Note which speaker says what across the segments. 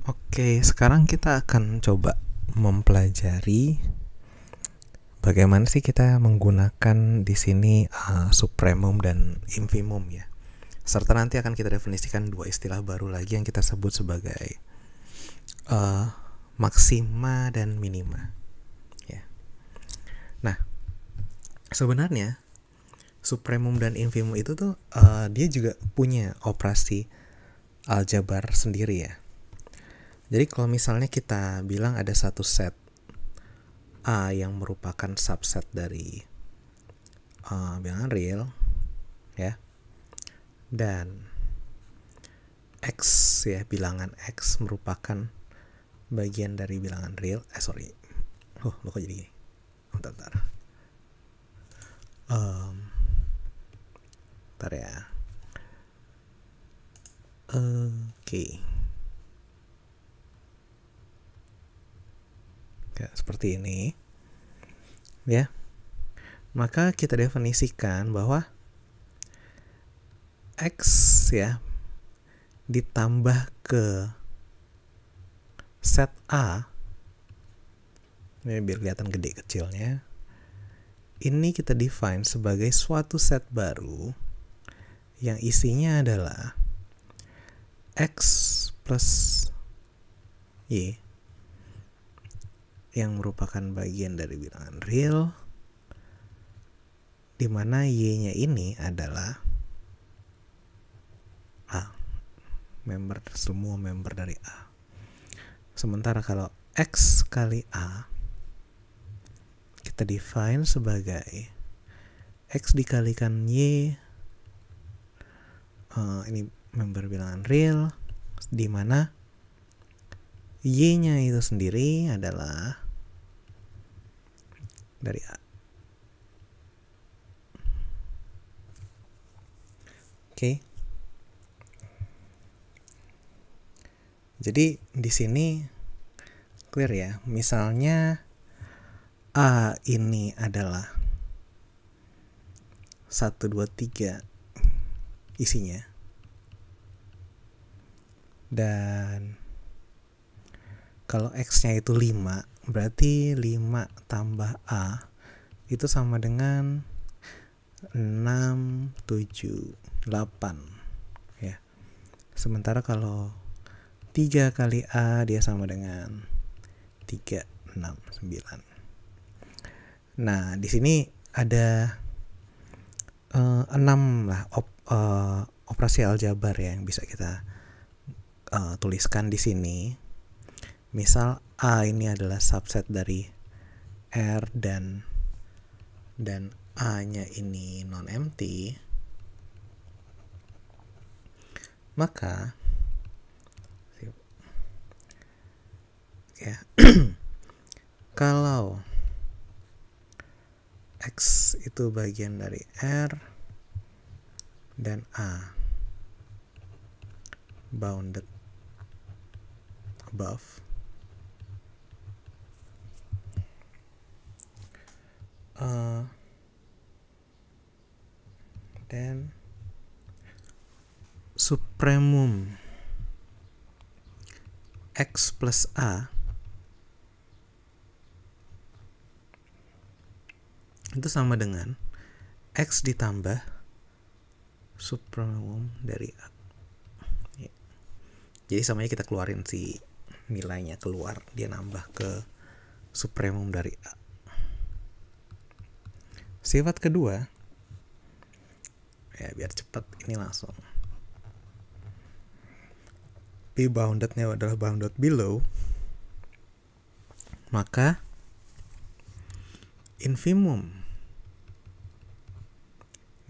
Speaker 1: Oke, sekarang kita akan coba mempelajari bagaimana sih kita menggunakan di sini supremum dan infimum ya. Serta nanti akan kita definisikan dua istilah baru lagi yang kita sebut sebagai maksima dan minima. Ya. Nah, sebenarnya supremum dan infimum itu tuh dia juga punya operasi aljabar sendiri ya. Jadi kalau misalnya kita bilang ada satu set A yang merupakan subset dari bilangan real ya, dan X ya, bilangan X merupakan bagian dari bilangan real. Lo kok jadi gini? Bentar. Bentar ya. Oke. Kayak seperti ini. Ya. Maka kita definisikan bahwa X ya ditambah ke set A, ini biar kelihatan gede kecilnya, ini kita define sebagai suatu set baru yang isinya adalah X plus Y yang merupakan bagian dari bilangan real, di mana Y-nya ini adalah A, semua member dari A. Sementara kalau X kali A kita define sebagai X dikalikan Y, ini member bilangan real, di mana Y-nya itu sendiri adalah dari A. Oke. Jadi di sini clear ya. Misalnya A ini adalah 1, 2, 3 isinya. Dan kalau X-nya itu 5, berarti 5 tambah A itu sama dengan 6, 7, 8 ya. Sementara kalau 3 kali A dia sama dengan 3, 6, 9. Nah, di sini ada 6 lah operasi aljabar ya yang bisa kita tuliskan di sini. Misal A ini adalah subset dari R dan A-nya ini non-empty, maka ya kalau X itu bagian dari R dan A bounded above, dan supremum X plus A itu sama dengan X ditambah supremum dari A ya. Jadi samanya kita keluarin si nilainya keluar, dia nambah ke supremum dari A. Sifat kedua ya, biar cepat ini langsung, P boundednya adalah bounded below, maka infimum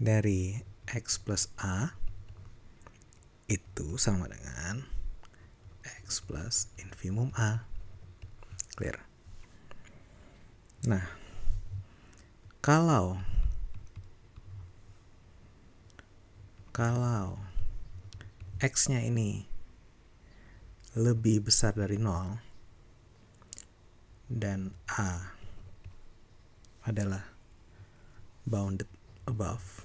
Speaker 1: dari X plus A itu sama dengan X plus infimum A. Clear? Nah, kalau X-nya ini lebih besar dari 0 dan A adalah bounded above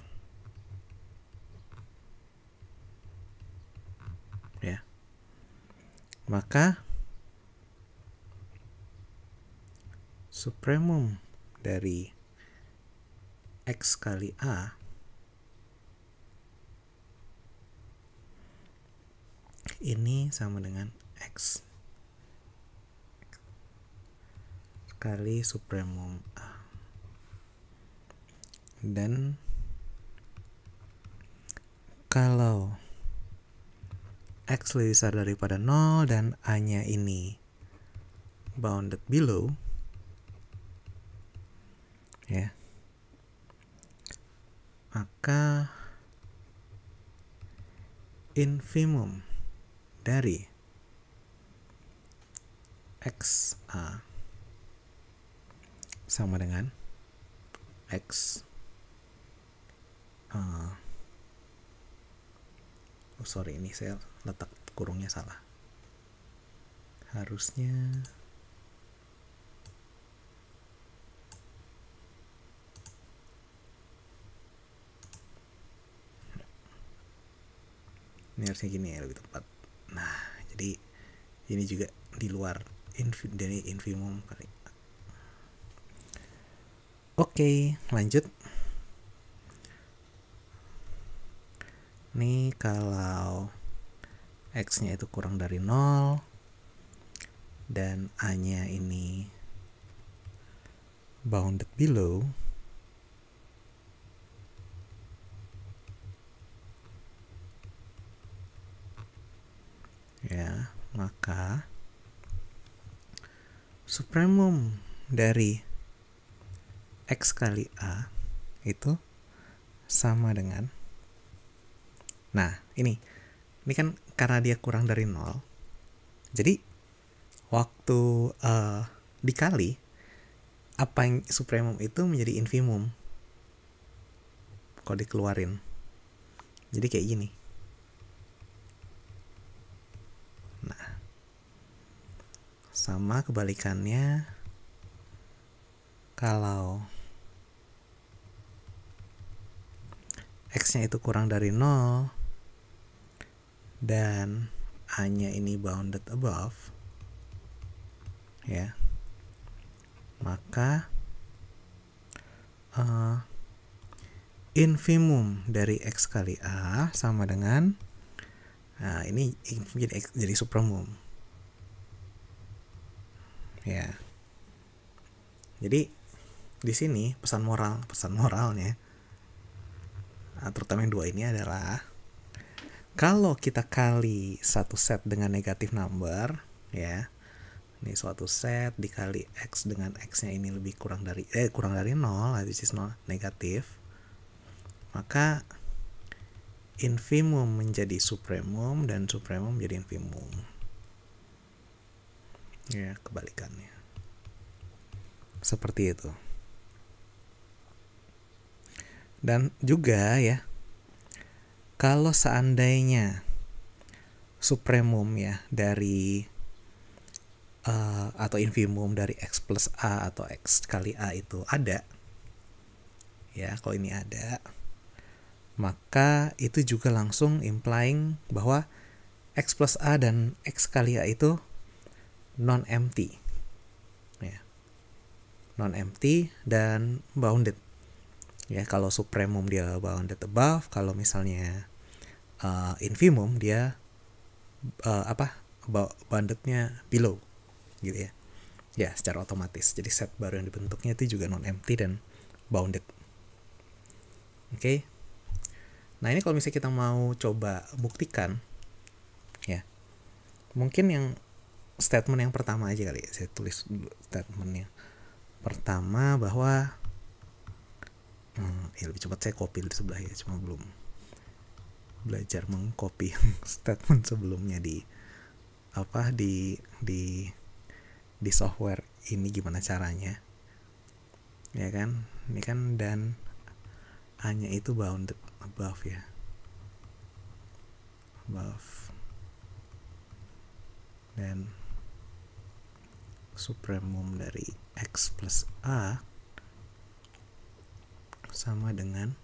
Speaker 1: ya, Maka supremum dari X kali A ini sama dengan X kali supremum A. Dan kalau X lebih besar daripada 0 dan A-nya ini bounded below, ya, maka infimum dari XA sama dengan X sorry, ini saya letak kurungnya salah. Harusnya ini harusnya gini ya, lebih tepat. Nah, jadi ini juga di luar dari infimum kali. Oke, lanjut. Nih kalau X-nya itu kurang dari 0 dan A-nya ini bounded below, ya, maka supremum dari X kali A itu sama dengan, nah ini kan karena dia kurang dari 0, jadi waktu dikali apa yang supremum itu menjadi infimum kalau dikeluarin. Jadi kayak gini. Nah, sama kebalikannya kalau X-nya itu kurang dari 0 dan A-nya ini bounded above, ya, maka infimum dari X kali A sama dengan, nah ini jadi supremum, ya. Jadi di sini pesan moralnya, terutama yang dua ini adalah kalau kita kali satu set dengan negatif number, ya, ini suatu set dikali X dengan X-nya ini lebih kurang dari 0, which is 0, negatif, maka infimum menjadi supremum dan supremum menjadi infimum, ya, kebalikannya seperti itu. Dan juga ya, kalau seandainya supremum ya dari atau infimum dari X plus A atau X kali A itu ada, ya, kalau ini ada, maka itu juga langsung implying bahwa X plus A dan X kali A itu non-empty, ya, non-empty dan bounded. Ya, kalau supremum dia bounded above, kalau misalnya infimum dia boundednya below, gitu ya. Ya, secara otomatis. Jadi set baru yang dibentuknya itu juga non-empty dan bounded. Oke. Nah, ini kalau misalnya kita mau coba buktikan, ya, mungkin yang statement yang pertama aja kali ya. Saya tulis dulu statementnya. Pertama bahwa ya lebih cepat saya copy di sebelah ya, cuma belum belajar mengcopy statement sebelumnya di software ini gimana caranya, ya kan. Ini kan dan A-nya itu bounded above, ya, above, dan supremum dari X plus A sama dengan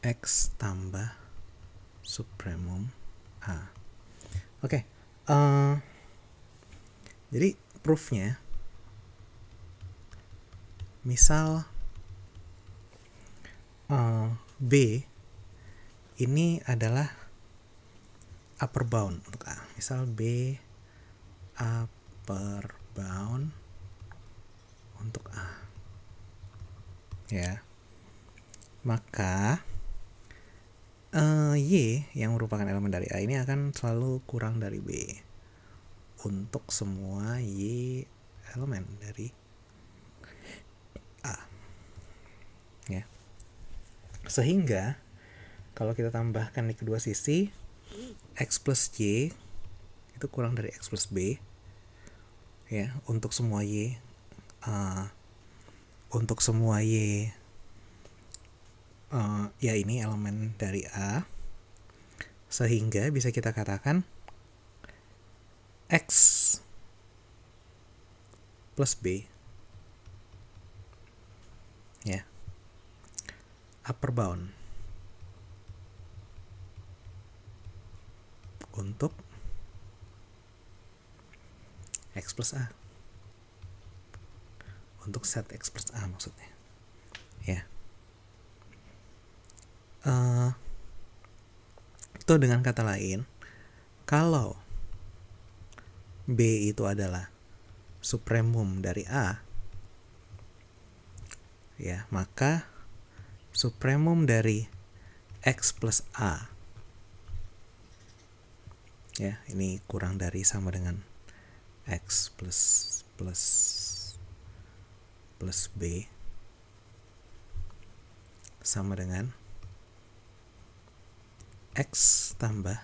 Speaker 1: X tambah supremum A. Oke. Jadi proofnya, misal B ini adalah upper bound untuk A. Misal B upper bound untuk A. Ya. Maka Y yang merupakan elemen dari A ini akan selalu kurang dari B untuk semua Y elemen dari A. Ya. Sehingga kalau kita tambahkan di kedua sisi, X plus Y itu kurang dari X plus B, ya, untuk semua Y. Untuk semua Y ya ini elemen dari A, sehingga bisa kita katakan X plus B, ya, upper bound untuk X plus A, untuk set X plus A maksudnya, ya. Itu dengan kata lain, kalau B itu adalah supremum dari A, ya, maka supremum dari X plus A, ya, ini kurang dari sama dengan X plus B sama dengan X tambah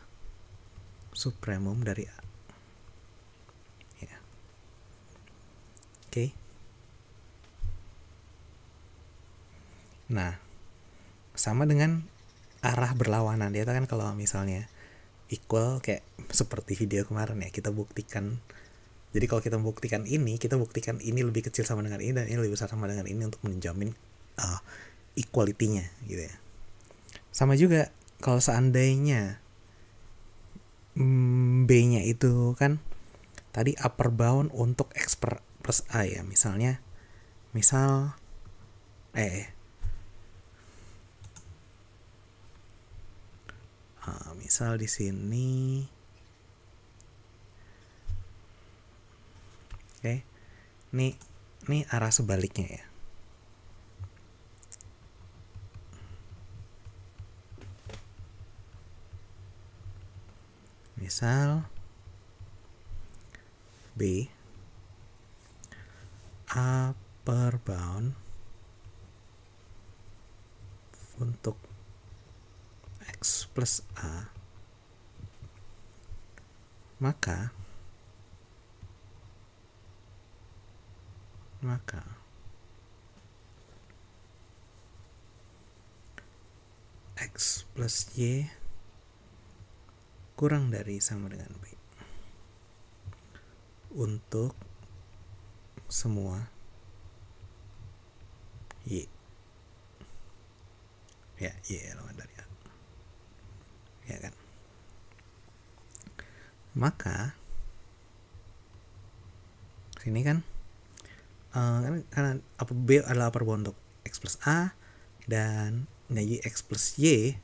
Speaker 1: supremum dari A, ya. Oke. Nah, sama dengan arah berlawanan. Dia kan kalau misalnya equal kayak seperti video kemarin, ya, kita buktikan. Jadi kalau kita membuktikan ini, kita buktikan ini lebih kecil sama dengan ini dan ini lebih besar sama dengan ini untuk menjamin equality-nya, gitu ya. Sama juga kalau seandainya B-nya itu kan tadi upper bound untuk X plus A, ya, misal misal di sini, oke, ini arah sebaliknya, ya. Misal B upper bound untuk X plus A, maka X plus Y kurang dari sama dengan B untuk semua Y, ya, Y elemen dari A, ya kan. Maka sini kan karena B adalah upper bound untuk X plus A dan X plus Y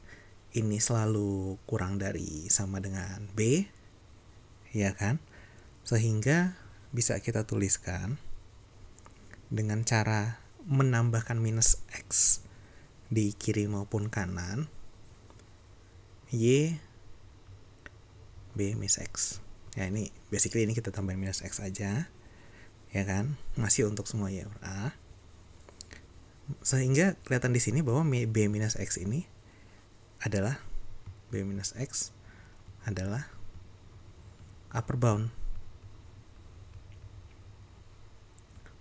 Speaker 1: ini selalu kurang dari sama dengan B, ya kan, sehingga bisa kita tuliskan dengan cara menambahkan minus X di kiri maupun kanan, Y B minus X, ya, ini basically ini kita tambahin minus X aja, ya kan, masih untuk semua Y per A, sehingga kelihatan di sini bahwa B minus X ini adalah upper bound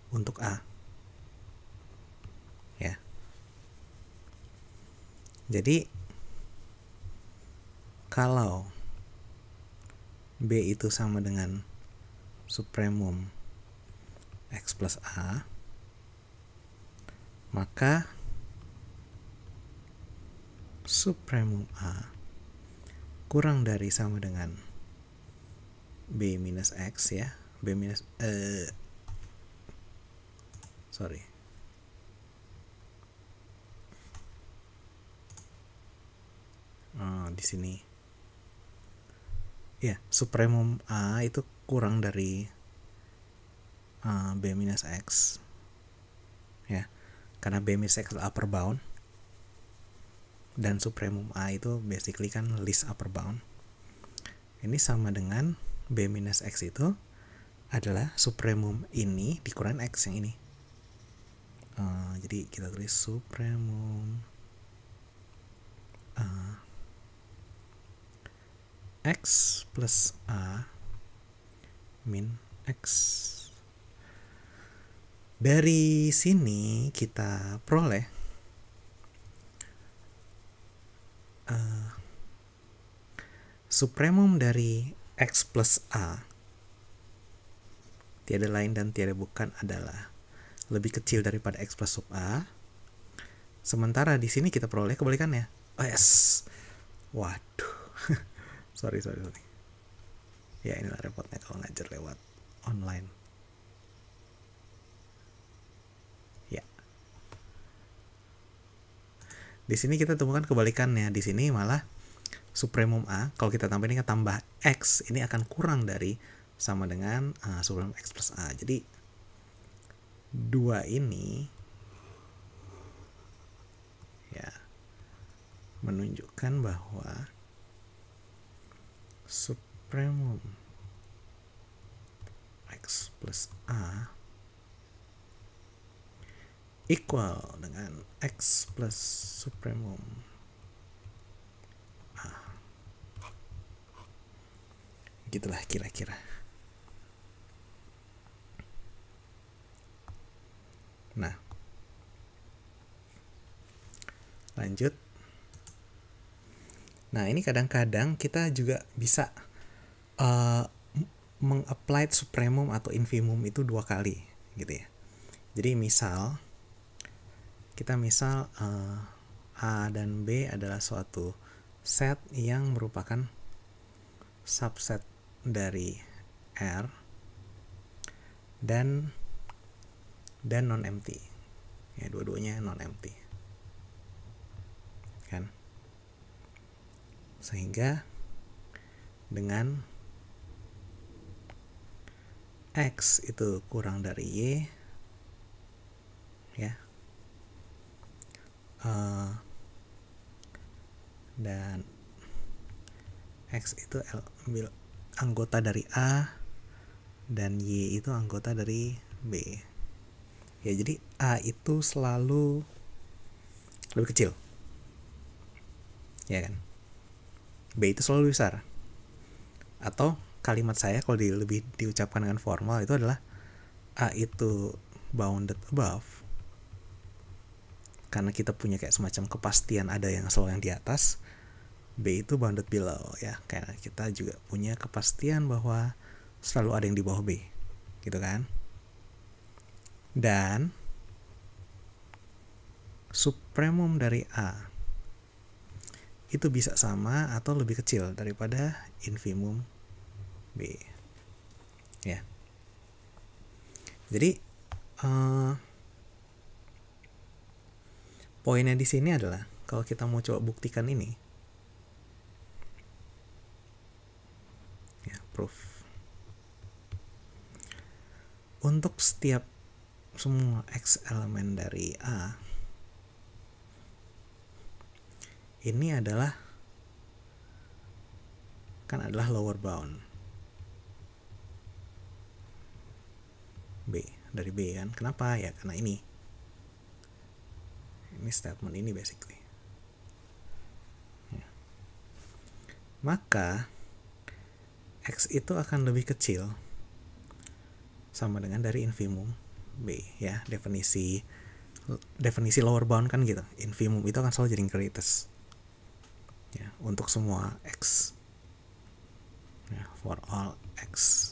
Speaker 1: untuk A, ya. Jadi kalau B itu sama dengan supremum X plus A, maka supremum A kurang dari sama dengan B minus X, ya, B minus sorry. Di sini. Ya, supremum A itu kurang dari B minus X. Ya, karena B minus X upper bound. Dan supremum A itu basically kan least upper bound. Ini sama dengan B minus X itu adalah supremum ini dikurangin X yang ini. Jadi kita tulis supremum X plus A min X. Dari sini kita peroleh supremum dari X plus A tiada lain dan tiada bukan adalah lebih kecil daripada X plus sub A. Sementara di sini kita peroleh kebalikannya. Oh yes. Waduh. sorry. Ya inilah repotnya kalau ngajar lewat online. Ya. Di sini kita temukan kebalikannya. Di sini malah supremum A, kalau kita tambah ini kan tambah X, ini akan kurang dari sama dengan supremum X plus A. Jadi 2 ini ya menunjukkan bahwa supremum X plus A equal dengan X plus supremum A. Gitulah kira-kira. Nah, lanjut. Nah, ini kadang-kadang kita juga bisa meng-apply supremum atau infimum itu 2 kali gitu ya. Jadi kita misal A dan B adalah suatu set yang merupakan subset dari R dan non-empty. Ya, dua-duanya non-empty. Kan? Sehingga dengan X itu kurang dari Y, ya, dan X itu anggota dari A dan Y itu anggota dari B. Ya, jadi A itu selalu lebih kecil, ya kan? B itu selalu besar. Atau kalimat saya kalau lebih diucapkan dengan formal itu adalah A itu bounded above, karena kita punya kayak semacam kepastian ada yang selalu yang di atas. B itu bounded below, ya, karena kita juga punya kepastian bahwa selalu ada yang di bawah B, gitu kan? Dan supremum dari A itu bisa sama atau lebih kecil daripada infimum B, ya. Jadi poinnya di sini adalah kalau kita mau coba buktikan ini, ya, proof untuk setiap semua X elemen dari A ini adalah lower bound B dari B kan. Kenapa? Ya karena ini statement ini basically, ya. Maka X itu akan lebih kecil sama dengan dari infimum B, ya. Definisi lower bound kan gitu. Infimum itu akan selalu jadi greatest, ya, untuk semua X, ya, for all X.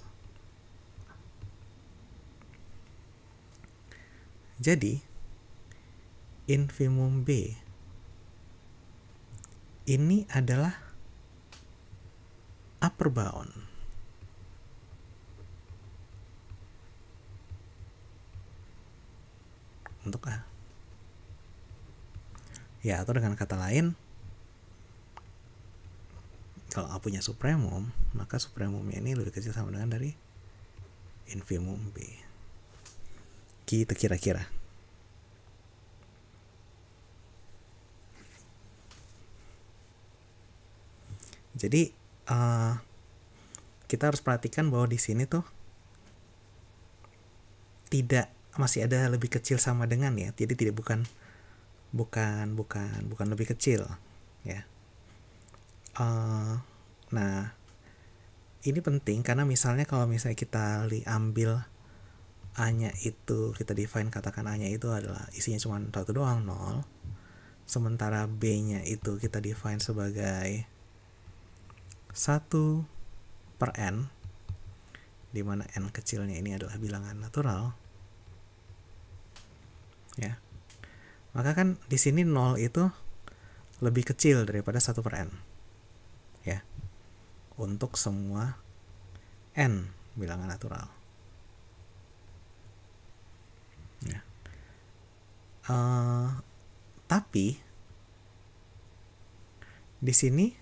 Speaker 1: Jadi infimum B ini adalah upper bound untuk A. Ya, atau dengan kata lain, kalau A punya supremum, maka supremumnya ini lebih kecil sama dengan dari infimum B. Gitu kira-kira. Jadi kita harus perhatikan bahwa di sini tuh masih ada lebih kecil sama dengan ya. Jadi tidak bukan lebih kecil ya. Nah, ini penting karena misalnya kalau misalnya kita ambil A-nya itu, kita define, katakan A-nya itu adalah isinya cuma 1 doang, 0. Sementara B-nya itu kita define sebagai 1 per N, di mana N kecilnya ini adalah bilangan natural. Ya. Maka kan di sini 0 itu lebih kecil daripada 1 per N. Ya. Untuk semua N bilangan natural. Ya. Tapi di sini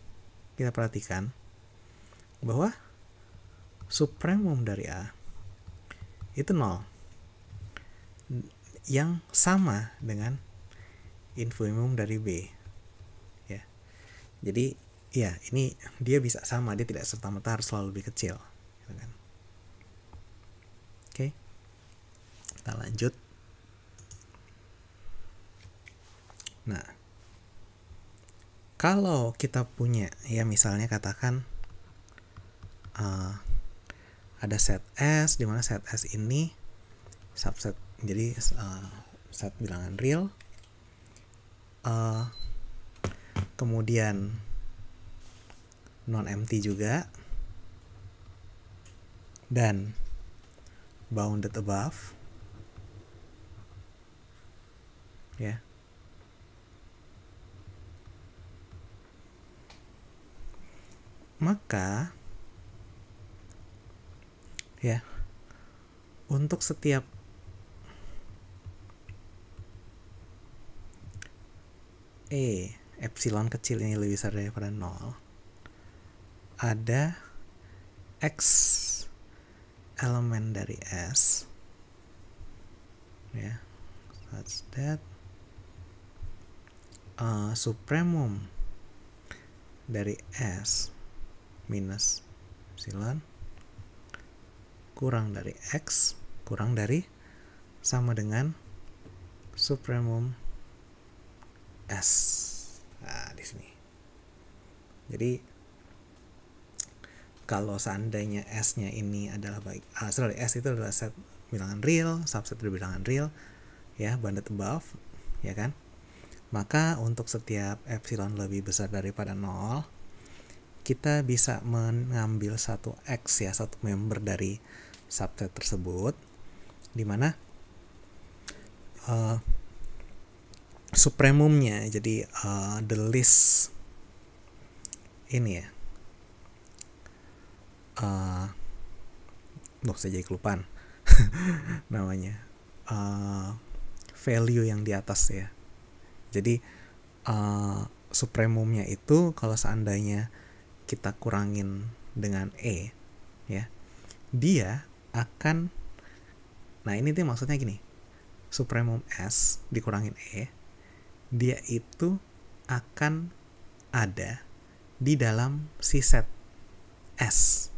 Speaker 1: kita perhatikan bahwa supremum dari A itu 0, yang sama dengan infimum dari B. Ya. Jadi ya, ini dia bisa sama, dia tidak serta-merta harus selalu lebih kecil, gitu kan. Oke. Kita lanjut. Nah, kalau kita punya, ya misalnya katakan ada set S, di mana set S ini subset, jadi set bilangan real, kemudian non-empty juga, dan bounded above, ya. Maka ya, untuk setiap epsilon kecil ini lebih besar daripada 0, ada X elemen dari S, ya, such that supremum dari S minus epsilon kurang dari X kurang dari sama dengan supremum S. Nah, di sini. Jadi kalau seandainya S-nya ini adalah S itu adalah set bilangan real, subset dari bilangan real, ya, bounded above, ya kan? Maka untuk setiap epsilon lebih besar daripada 0, kita bisa mengambil satu X, ya, satu member dari subset tersebut, di mana supremumnya, jadi the least ini ya, saya jadi kelupaan namanya, value yang di atas, ya. Jadi supremumnya itu kalau seandainya kita kurangin dengan E, ya, dia akan, nah ini tuh maksudnya gini, supremum S dikurangin E, dia itu akan ada di dalam si set S,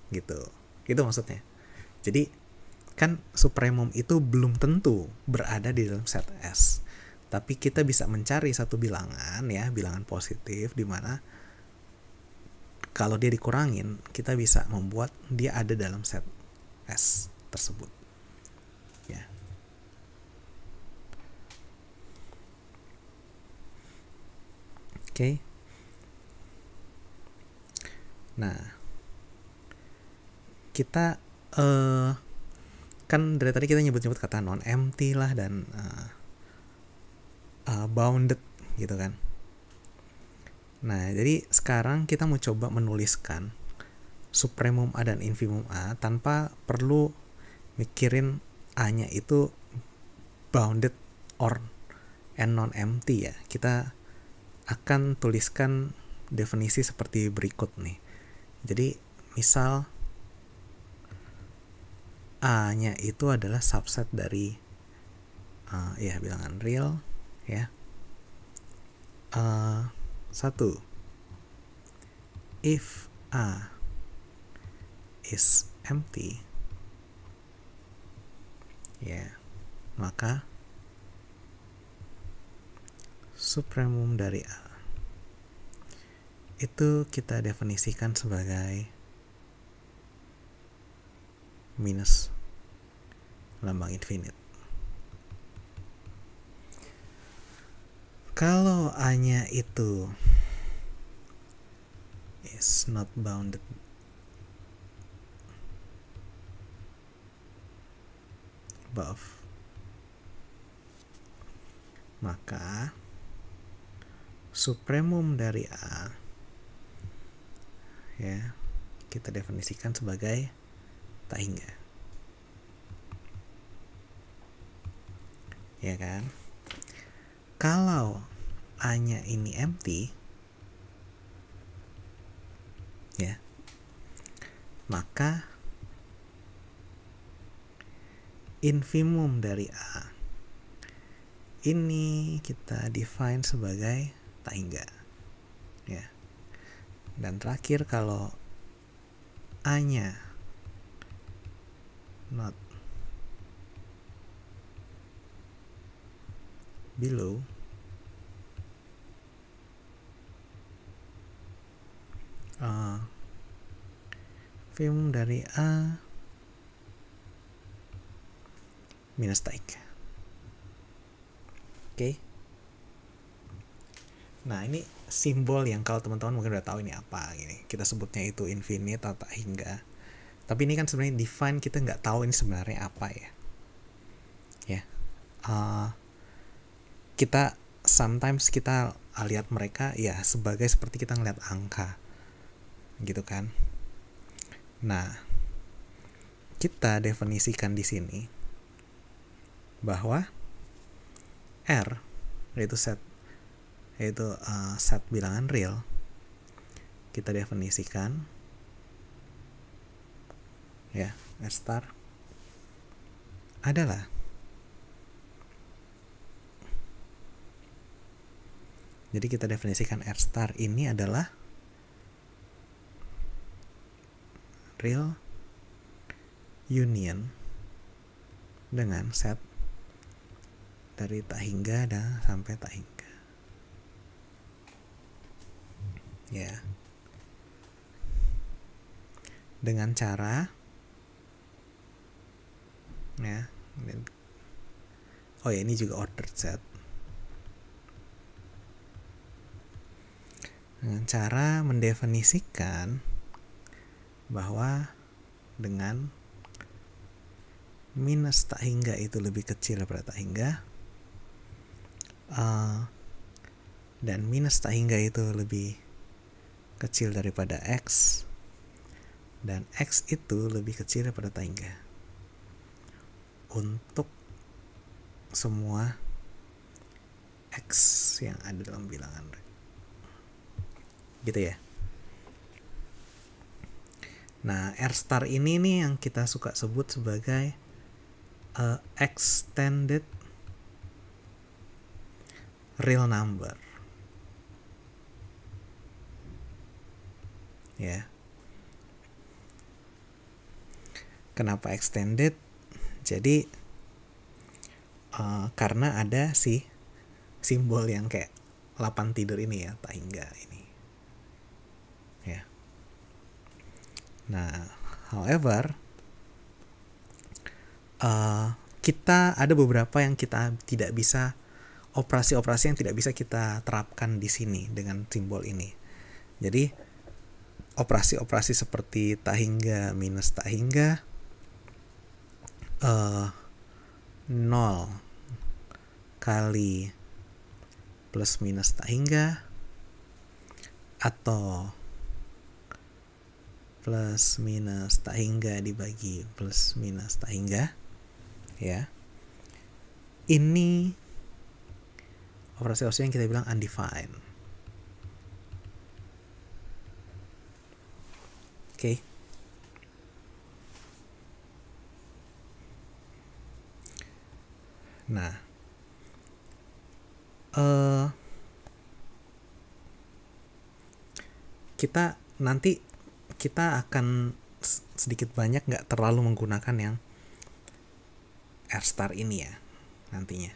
Speaker 1: gitu maksudnya. Jadi kan supremum itu belum tentu berada di dalam set S, tapi kita bisa mencari satu bilangan, ya, bilangan positif, di mana kalau dia dikurangin, kita bisa membuat dia ada dalam set S tersebut, ya. Oke. Nah, kita kan dari tadi kita nyebut-nyebut kata non-empty lah dan bounded, gitu kan. Nah, jadi sekarang kita mau coba menuliskan supremum A dan infimum A tanpa perlu mikirin A-nya itu bounded or and non-empty ya, kita akan tuliskan definisi seperti berikut nih. Jadi misal A-nya itu adalah subset dari bilangan real ya. 1. If A is empty ya, maka supremum dari A itu kita definisikan sebagai minus lambang infinite. Kalau A-nya itu is not bounded above, maka supremum dari A ya kita definisikan sebagai tak hingga, ya kan? Kalau A-nya ini empty ya, maka infimum dari A ini kita define sebagai tak hingga ya. Dan terakhir, kalau A-nya not below infimum dari A minus tak hingga. Oke. Nah, ini simbol yang kalau teman-teman mungkin udah tahu ini apa gini. Kita sebutnya itu infinite atau tak hingga. Tapi ini kan sebenarnya define, kita nggak tahu ini sebenarnya apa ya. Ya. Kita sometimes kita lihat mereka ya sebagai seperti kita ngeliat angka. Gitu kan. Nah, kita definisikan di sini bahwa R yaitu set bilangan real, kita definisikan ya R star adalah jadi kita definisikan R star ini adalah real union dengan set dari tak hingga dan sampai tak hingga. Ya. Dengan cara ya. Oh ya, ini juga ordered set. Dengan cara mendefinisikan bahwa dengan minus tak hingga itu lebih kecil daripada tak hingga, dan minus tak hingga itu lebih kecil daripada X, dan X itu lebih kecil daripada tak hingga untuk semua X yang ada dalam bilangan gitu ya. Nah, R star ini nih yang kita suka sebut sebagai extended real number ya. Kenapa extended? Jadi karena ada si simbol yang kayak 8 tidur ini ya, tak hingga ini ya. Nah, however kita ada beberapa yang kita tidak bisa, operasi-operasi yang tidak bisa kita terapkan di sini dengan simbol ini. Jadi operasi-operasi seperti tak hingga minus tak hingga, 0 kali plus minus tak hingga, atau plus minus tak hingga dibagi plus minus tak hingga ya, ini operasi yang kita bilang undefined. Oke. Nah, kita akan sedikit banyak nggak terlalu menggunakan yang R star ini ya nantinya.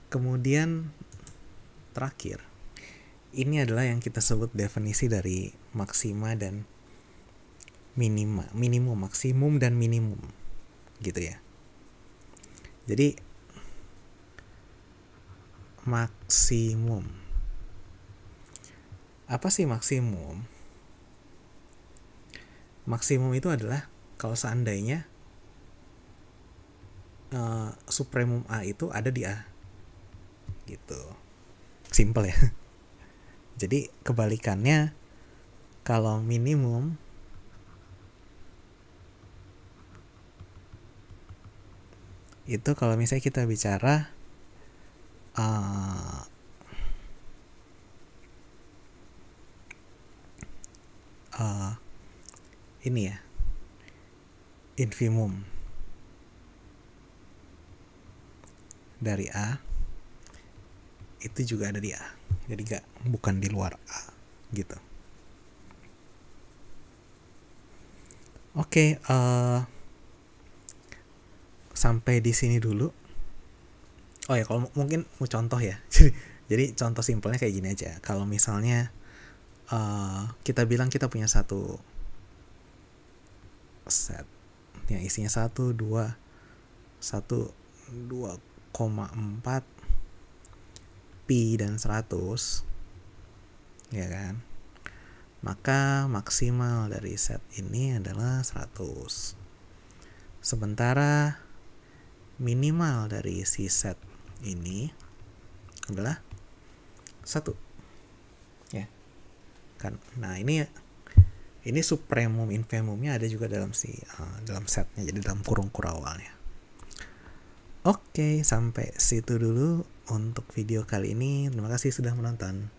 Speaker 1: Kemudian terakhir, ini adalah yang kita sebut definisi dari maksima dan minimum, maksimum dan minimum gitu ya. Jadi maksimum, apa sih maksimum? Maksimum itu adalah kalau seandainya supremum A itu ada di A gitu, simple ya. Jadi kebalikannya, kalau minimum itu kalau misalnya kita bicara ini ya, infimum dari A itu juga ada di A, jadi bukan di luar A gitu. Oke, sampai di sini dulu. Oh ya, kalau mungkin mau contoh ya. Jadi contoh simpelnya kayak gini aja. Kalau misalnya kita bilang kita punya satu set yang isinya 2,4 pi dan 100, ya kan? Maka maksimal dari set ini adalah 100. Sementara minimal dari si set ini adalah 1. Ya. Kan. Nah, ini supremum infimumnya ada juga dalam dalam setnya, jadi dalam kurung awalnya. Oke, sampai situ dulu untuk video kali ini. Terima kasih sudah menonton.